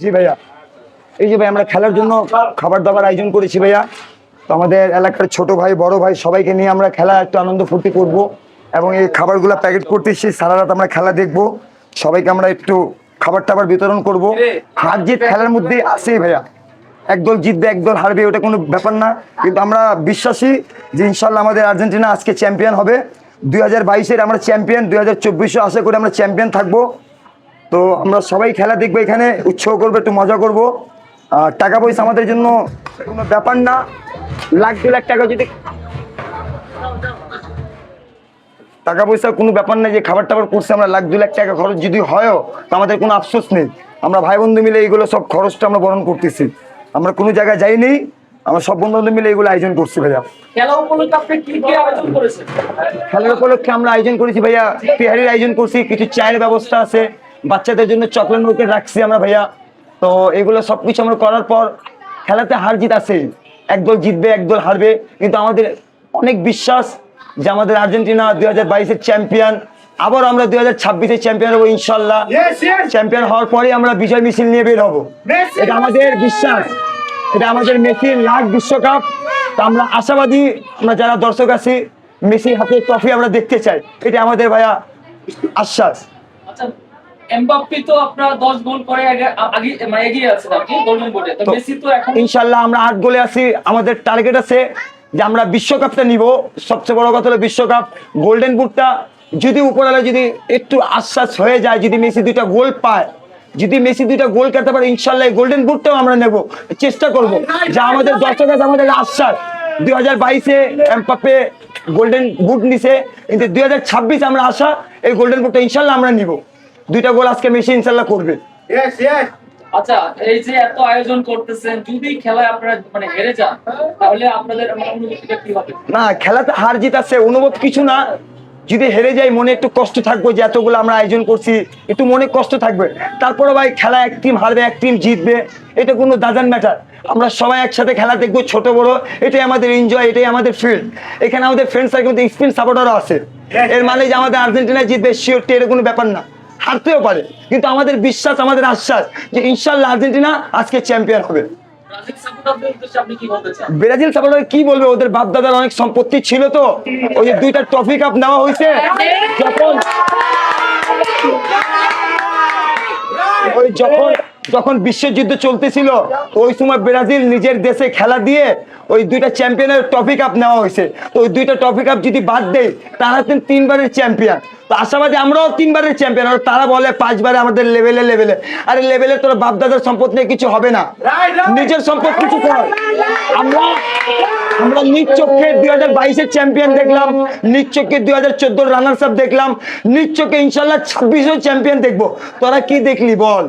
জি ভাইয়া, এই যে ভাই আমরা খেলার জন্য খাবার দাবার আয়োজন করেছি ভাইয়া। তো আমাদের এলাকার ছোট ভাই বড় ভাই সবাইকে নিয়ে আমরা খেলা একটু আনন্দ ফুর্তি করব এবং এই খাবারগুলো প্যাকেট করতেছি। সারা রাত আমরা খেলা দেখব, সবাইকে আমরা একটু খাবার টাবার বিতরণ করব। হার জিত খেলার মধ্যে আছে ভাইয়া, একদল জিতবে একদল হারবে, ওটা কোনো ব্যাপার না। কিন্তু আমরা বিশ্বাসী যে ইনশাল্লাহ আমাদের আর্জেন্টিনা আজকে চ্যাম্পিয়ন হবে। 2022-এর আমরা চ্যাম্পিয়ন, 2024-এ আশা করি আমরা চ্যাম্পিয়ন থাকবো। তো আমরা সবাই খেলা দেখবো, এখানে উৎসাহ করবো, একটু মজা করবো। টাকা পয়সা আমাদের জন্য কোনো ব্যাপার না। লাখ 2 লাখ টাকা যদি টাকা পয়সা কোনো ব্যাপার না, যে খাবার টাবার করছে আমরা লাখ 2 লাখ টাকা খরচ যদি হয়ও তো আমাদের কোনো আফসোস নেই। আমরা ভাই বন্ধু মিলে এইগুলো সব খরচটা আমরা বহন করতেছি। আমরা কোনো জায়গায় যাইনি, আমরা সব বন্ধু বান্ধব মিলে এগুলো আয়োজন করছি ভাইয়া। খেলা উপলক্ষে আপনি কি কি আয়োজন করেছেন? খেলার উপলক্ষে আমরা আয়োজন করেছি ভাইয়া, তেহারির আয়োজন করছি, কিছু চায়ের ব্যবস্থা আছে, বাচ্চাদের জন্য চকলেট মুখে রাখছি আমরা ভাইয়া। তো এগুলো সবকিছু আমরা করার পর খেলাতে হার জিত আছে, একদল জিতবে একদল হারবে, কিন্তু আমাদের অনেক বিশ্বাস যে আমাদের আর্জেন্টিনা 2022-এর চ্যাম্পিয়ন, আবার আমরা 2026-এর চ্যাম্পিয়ন হবো ইনশাল্লাহ। চ্যাম্পিয়ন হওয়ার পরে আমরা বিজয় মিছিল নিয়ে বের হবো, এটা আমাদের বিশ্বাস। এটা আমাদের মেসির লাখ বিশ্বকাপ। তো আমরা আশাবাদী, আমরা যারা দর্শক আছি মেসির হাতে ট্রফি আমরা দেখতে চাই, এটা আমাদের ভাইয়া আশ্বাস। আচ্ছা, এমবাপ্পে তো আপনারা 10 গোল করে এগিয়ে আছেন আপনি গোল্ডেন বুটে, তো মেসি তো এখন ইনশাল্লাহ আমরা 8 গোলে আছি। আমাদের টার্গেট আছে যে আমরা বিশ্বকাপটা নিব। সবচেয়ে বড় কথা হলো বিশ্বকাপ, গোল্ডেন বুটটা যদি উপরালা যদি একটু আশ্বাস হয়ে যায়, যদি মেসি 2টা গোল পায়, যদি মেসি 2টা গোল করতে পারে ইনশাল্লাহ গোল্ডেন বুটটাও আমরা নেব, চেষ্টা করব। যা আমাদের দর্শক আছে আমাদের আশ্বাস, 2022-এ এমবাপ্পে গোল্ডেন বুট নিছে, কিন্তু 2026 আমরা আশা এই গোল্ডেন বুটটা ইনশাল্লাহ আমরা নিব। 2টা গোল আজকে মেসি ইনশাল্লাহ করবে। আচ্ছা, এই যে এত আয়োজন করতেছেন, যদি খেলায় আপনারা হেরে যান তাহলে আপনাদের অনুভূতিটা কি হবে? না, খেলাতে হার জিত আছে, অনুভব কিছু না। যদি হেরে যাই মনে একটু কষ্ট থাকবে, যে এতগুলো আমরা আয়োজন করছি, একটু মনে কষ্ট থাকবে। তারপরে ভাই খেলা এক টিম হারবে এক টিম জিতবে, এটা কোনো ডাজন্ট ম্যাটার। আমরা সবাই একসাথে খেলা দেখবো, ছোট বড়, এটাই আমাদের এনজয়, এটাই আমাদের ফিল্ড। এখানে আমাদের ফ্রেন্ড সার্কেল মধ্যে স্পেন সাপোর্টারও আছে, এর মানে যে আমাদের আর্জেন্টিনা জিতবে শিওর, এর কোনো ব্যাপার না। হারতেও পারে, কিন্তু আমাদের বিশ্বাস, আমাদের আশ্বাস যে ইনশাল্লাহ আর্জেন্টিনা আজকে চ্যাম্পিয়ন হবে। ব্রাজিল সাপোর্টারদের উদ্দেশ্যে আপনি কি বলতে চান? ব্রাজিল সাপোর্টার কি বলবে, ওদের বাপ দাদার অনেক সম্পত্তি ছিল, তো ওই যে 2টা ট্রফি কাপ নেওয়া হয়েছে, যখন বিশ্বযুদ্ধ চলতেছিল ওই সময় ব্রাজিল নিজের দেশে খেলা দিয়ে ওই 2টা চ্যাম্পিয়নের ট্রফি কাপ নেওয়া হয়েছে। তো ওই 2টা ট্রফি কাপ যদি বাদ দেয়, তারা 3বারের চ্যাম্পিয়ন। তো আশাবাদী আমরাও 3বারের চ্যাম্পিয়ন। আর তারা বলে 5বারে আমাদের লেভেলে। আরে লেভেলে তোর বাপ দাদার সম্পদ নিয়ে কিছু হবে না, নিজের সম্পদ কিছু কর। আমরা নিজ চোখে 2022-এর চ্যাম্পিয়ন দেখলাম, নিজ চোখে 2014 রানার্স আপ দেখলাম, নিজ চোখে ইনশাল্লাহ 26-এও চ্যাম্পিয়ন দেখবো। তোরা কি দেখলি বল?